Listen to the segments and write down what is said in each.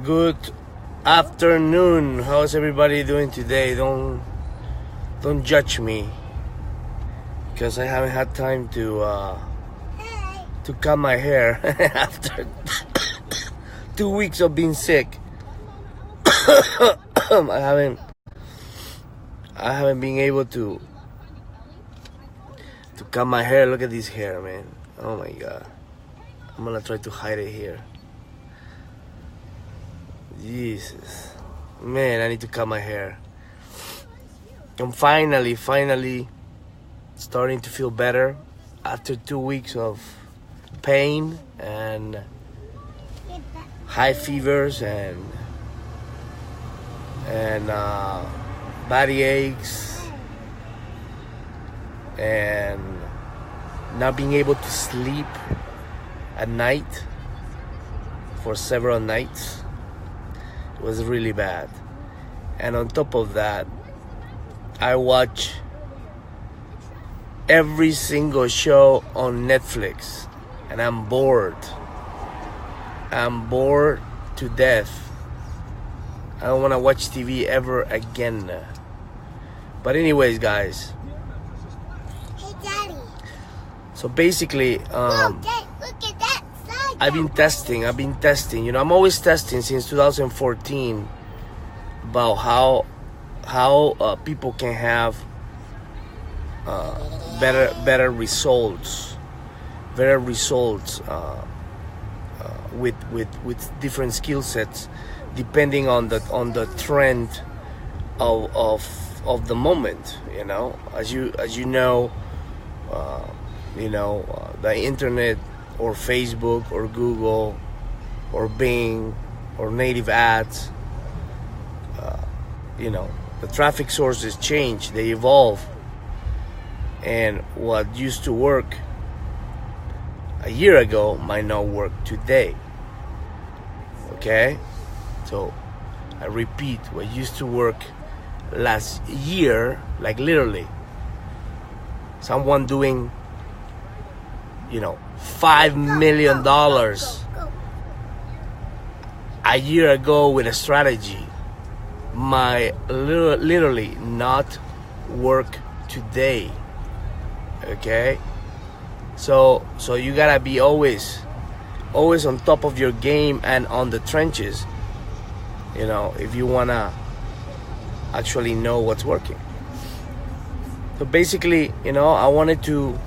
Good afternoon. How's everybody doing today? Don't judge me because I haven't had time to cut my hair after 2 weeks of being sick. I haven't been able to cut my hair. Look at this hair, man. Oh my god. I'm gonna try to hide it here. Jesus, man, I need to cut my hair. I'm finally starting to feel better after 2 weeks of pain and high fevers and body aches and not being able to sleep at night for several nights. Was really bad. And on top of that, I watch every single show on Netflix and I'm bored to death. I don't want to watch TV ever again. But anyways, guys, Hey, Daddy. so basically Look at that side. I've been testing. You know, I'm always testing since 2014 about how people can have better results with different skill sets, depending on the trend of the moment. You know, as you know, the internet, or Facebook, or Google, or Bing, or native ads. The traffic sources change, they evolve. And what used to work a year ago might not work today. Okay? So, I repeat, what used to work last year, like literally, someone doing $5 million a year ago with a strategy might literally not work today. Okay, so you gotta be always on top of your game and on the trenches, if you wanna actually know what's working. So basically, I wanted to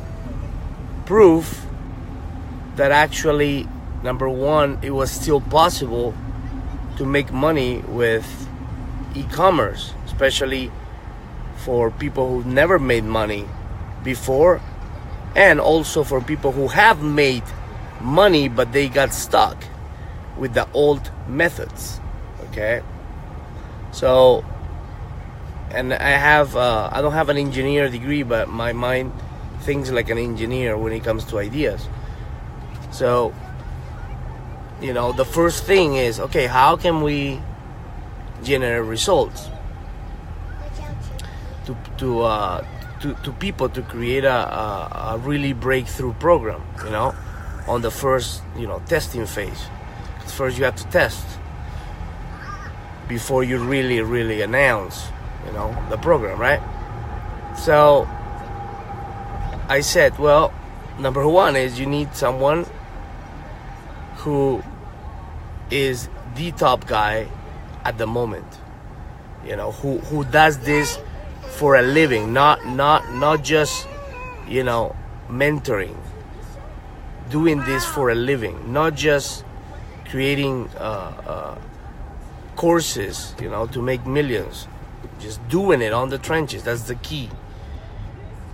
prove that actually, number one, it was still possible to make money with e-commerce, especially for people who've never made money before, and also for people who have made money but they got stuck with the old methods. Okay, so, and I don't have an engineer degree, but my mind thinks like an engineer when it comes to ideas. So, the first thing is, okay, how can we generate results to people to create a really breakthrough program, on the first, testing phase. First you have to test before you really announce, the program, right? So I said, well, number one is you need someone who is the top guy at the moment, who does this for a living, not just, mentoring, doing this for a living, not just creating courses, to make millions, just doing it on the trenches. That's the key.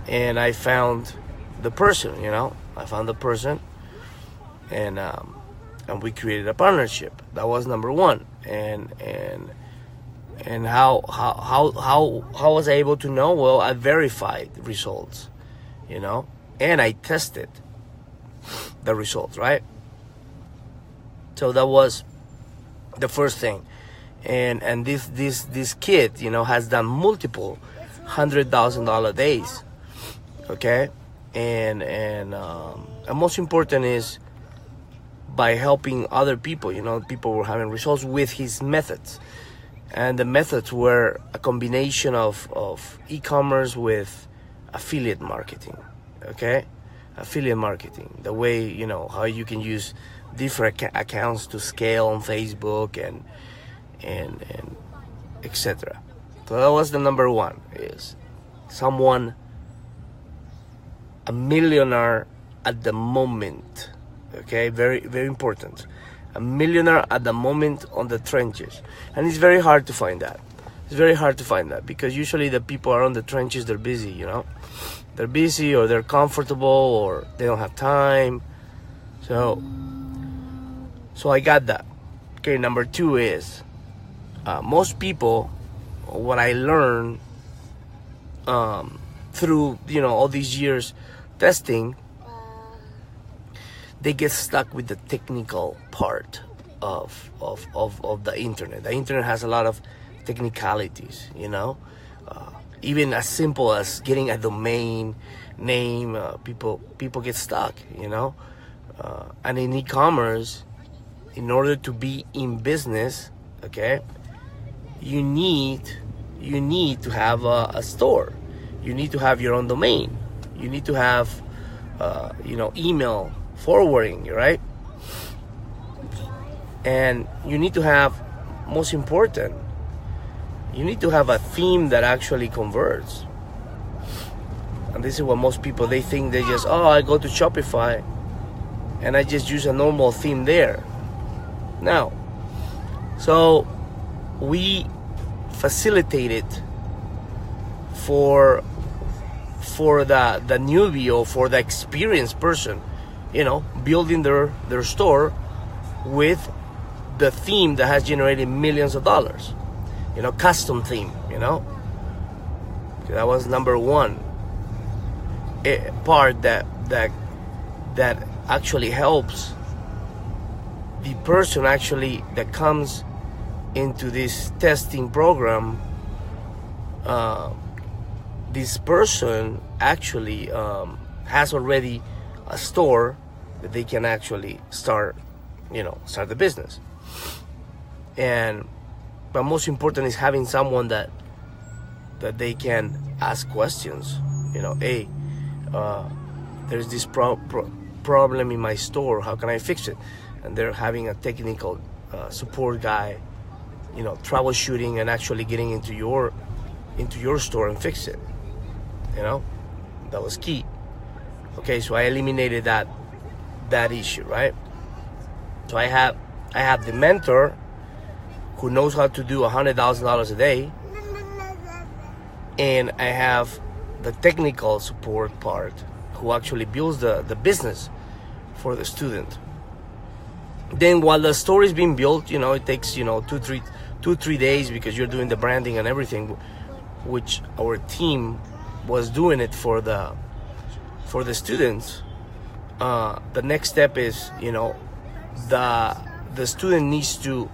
And I found the person, and we created a partnership. That was number one. And how was I able to know? Well, I verified results, and I tested the results, right? So that was the first thing. And this kid, has done multiple $100,000 days. Okay, and most important is by helping other people. People were having results with his methods. And the methods were a combination of e-commerce with affiliate marketing, okay? Affiliate marketing, the way, how you can use different accounts to scale on Facebook and etc. So that was the number one, is someone, a millionaire at the moment, okay? Very, very important. A millionaire at the moment on the trenches. And it's very hard to find that. It's very hard to find that because usually the people are on the trenches, they're busy, They're busy or they're comfortable or they don't have time. So I got that. Okay, number two is, most people, what I learned through, all these years testing, they get stuck with the technical part of the internet. The internet has a lot of technicalities, even as simple as getting a domain name. People get stuck, and in e-commerce, in order to be in business, okay, you need to have a store. You need to have your own domain. You need to have email forwarding, right? And you need to have, most important, you need to have a theme that actually converts. And this is what most people, they think they just, I go to Shopify and I just use a normal theme there. No. So we facilitated for the newbie or for the experienced person, building their store with the theme that has generated millions of dollars, custom theme, that was number one part that actually helps the person actually that comes into this testing program. This person actually has already a store that they can actually start the business. But most important is having someone that they can ask questions. Hey, there's this problem in my store. How can I fix it? And they're having a technical support guy, troubleshooting and actually getting into your store and fix it. That was key. Okay, so I eliminated that issue, right? So I have the mentor who knows how to do $100,000 a day, and I have the technical support part who actually builds the business for the student. Then while the store is being built, it takes 2-3 days because you're doing the branding and everything, which our team was doing it for the students. The next step is, the student needs to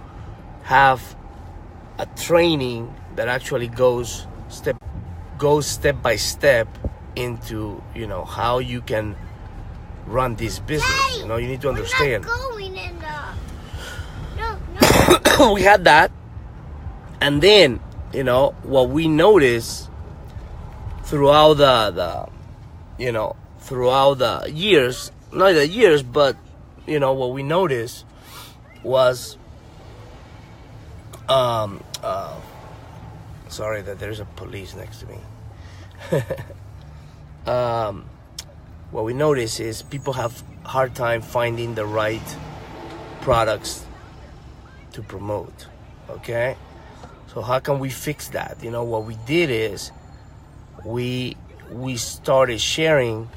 have a training that actually goes step by step into how you can run this business. You need to understand. We had that, and then what we noticed throughout throughout the years, not the years, but what we noticed was sorry that there's a police next to me. What we notice is people have hard time finding the right products to promote. Okay, so how can we fix that? What we did is we started sharing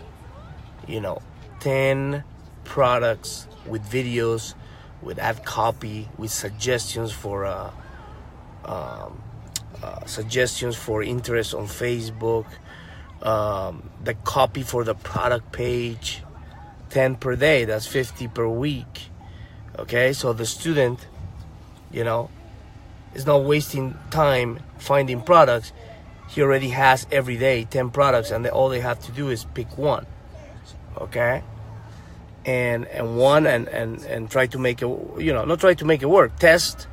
10 products with videos, with ad copy, with suggestions for interest on Facebook, the copy for the product page, 10 per day, that's 50 per week. Okay, so the student is not wasting time finding products. He already has every day 10 products, and all they have to do is pick one. Okay, and try to make it, not try to make it work. Test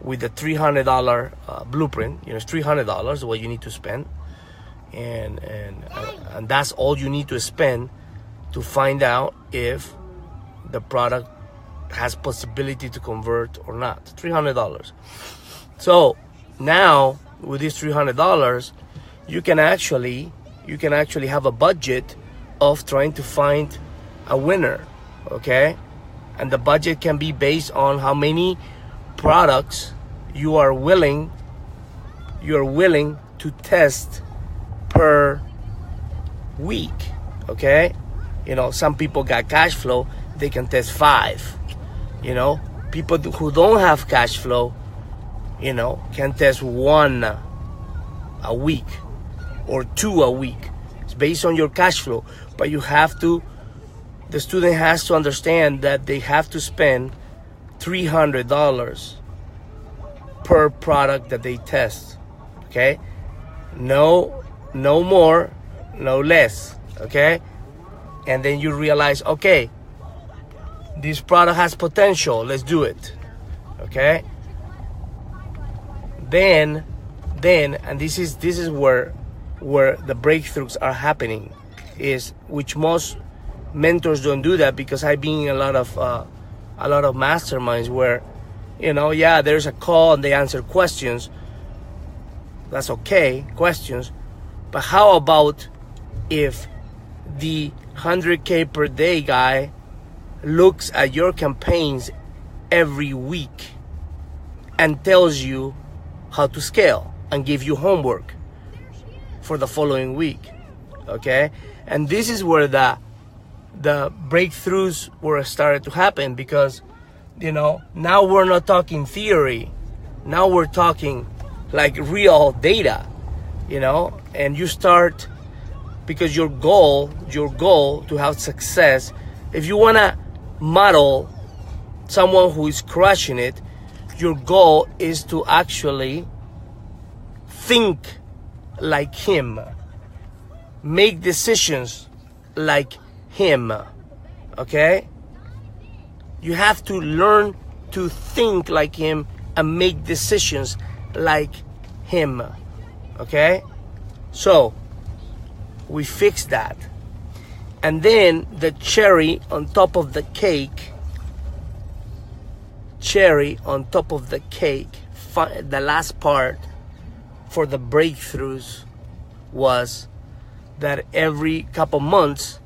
with the $300 blueprint. It's $300 what you need to spend, and that's all you need to spend to find out if the product has possibility to convert or not. $300. So now with this $300, you can actually have a budget of trying to find a winner, okay? And the budget can be based on how many products you are willing to test per week, okay? Some people got cash flow, they can test 5. People who don't have cash flow, can test 1 a week or 2 a week. It's based on your cash flow, but the student has to understand that they have to spend $300 per product that they test, okay? No more, no less, okay? And then you realize, okay, this product has potential, let's do it, okay? Then, and this is where the breakthroughs are happening, is which most mentors don't do that, because I've been in a lot of masterminds where, there's a call and they answer questions. That's okay, questions. But how about if the 100K per day guy looks at your campaigns every week and tells you how to scale and give you homework for the following week, okay? And this is where the breakthroughs were started to happen, because now we're not talking theory, now we're talking like real data, and you start, because your goal to have success, if you want to model someone who is crushing it, your goal is to actually think like him, make decisions like him, okay? You have to learn to think like him and make decisions like him, okay? So we fixed that. And then the cherry on top of the cake, the last part for the breakthroughs was that every couple months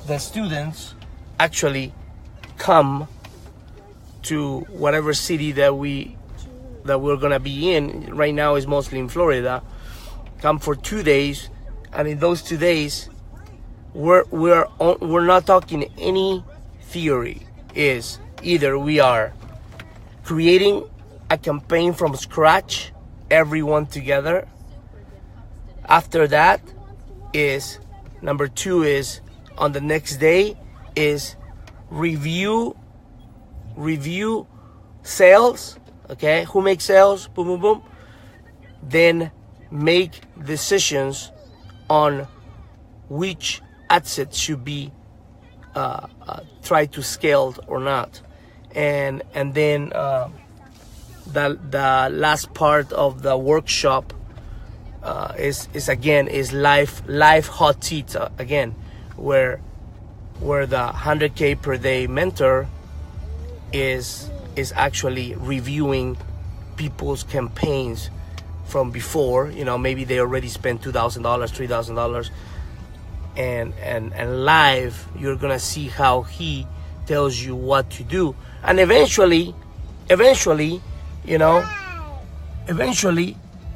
the students actually come to whatever city that we're gonna be in. Right now is mostly in Florida. Come for 2 days, and in those 2 days we're not talking any theory. Is either we are creating a campaign from scratch, everyone together. After that is number 2 is on the next day is review sales, okay? Who makes sales? Boom, boom, boom. Then make decisions on which assets should be try to scale or not, and then the last part of the workshop is live hot seats again, where the 100K per day mentor is actually reviewing people's campaigns from before. Maybe they already spent $2,000, $3,000, and live you're gonna see how he tells you what to do, and eventually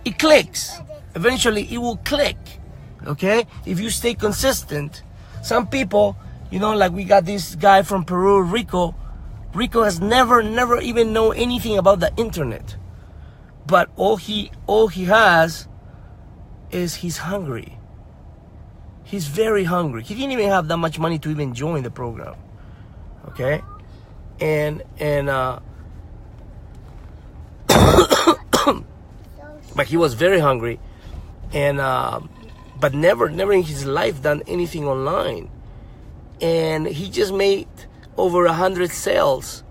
it clicks. Eventually it will click, okay? If you stay consistent. Some people, like we got this guy from Peru, Rico has never even know anything about the internet, but all he has is he's hungry. He's very hungry. He didn't even have that much money to even join the program, okay? And but he was very hungry, and but never in his life done anything online. and he just made over 100 sales.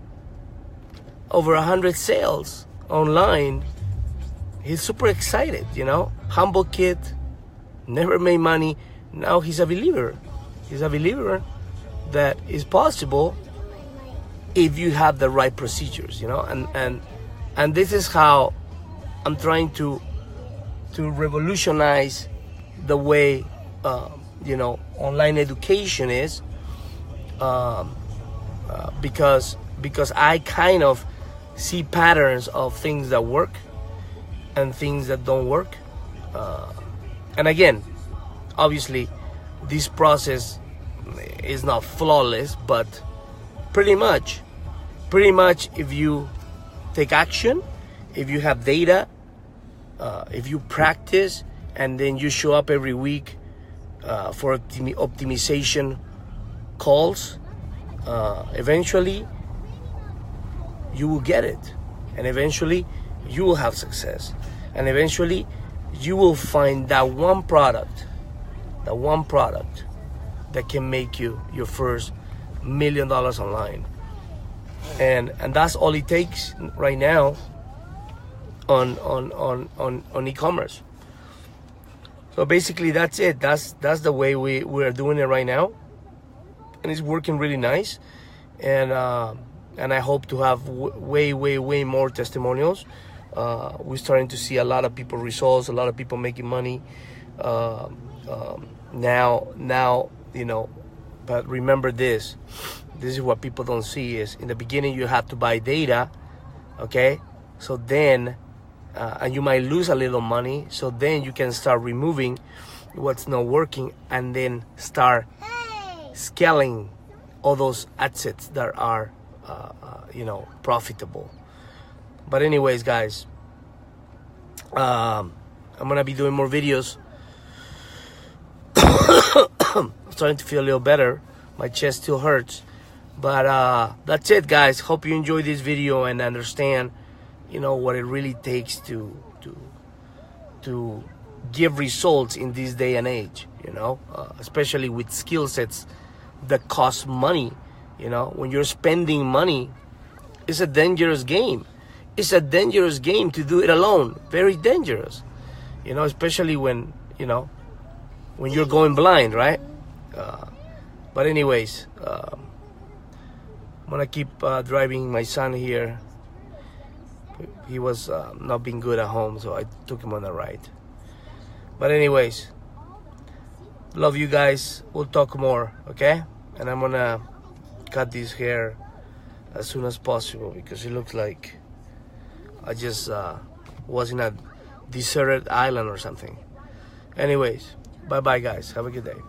Over 100 sales online. He's super excited, you know. Humble kid, never made money. Now he's a believer. He's a believer that is possible if you have the right procedures, you know. And this is how I'm trying to revolutionize the way you know, online education is, because I kind of see patterns of things that work and things that don't work. And again, obviously, this process is not flawless, but pretty much if you take action, if you have data, if you practice, and then you show up every week for optimization calls, eventually you will get it, and eventually you will have success, and eventually you will find that one product that can make you your first $1 million online. And that's all it takes right now on e-commerce. So basically that's it. That's the way we are doing it right now, and it's working really nice. And I hope to have way more testimonials. We're starting to see a lot of people results, a lot of people making money now, you know. But remember this is what people don't see, is in the beginning you have to buy data, okay? So then and you might lose a little money, so then you can start removing what's not working and then start scaling all those assets that are you know, profitable. But anyways, guys, I'm gonna be doing more videos. I'm starting to feel a little better. My chest still hurts, but that's it, guys. Hope you enjoyed this video and understand, you know, what it really takes to give results in this day and age, you know, especially with skill sets that cost money. You know, when you're spending money, it's a dangerous game. It's a dangerous game to do it alone. Very dangerous, you know, especially when, you know, when you're going blind, right? But anyways, I'm gonna keep driving my son here. He was not being good at home, so I took him on a ride. But anyways, love you guys. We'll talk more, okay? And I'm gonna cut this hair as soon as possible because it looks like I just was in a deserted island or something. Anyways, bye-bye, guys. Have a good day.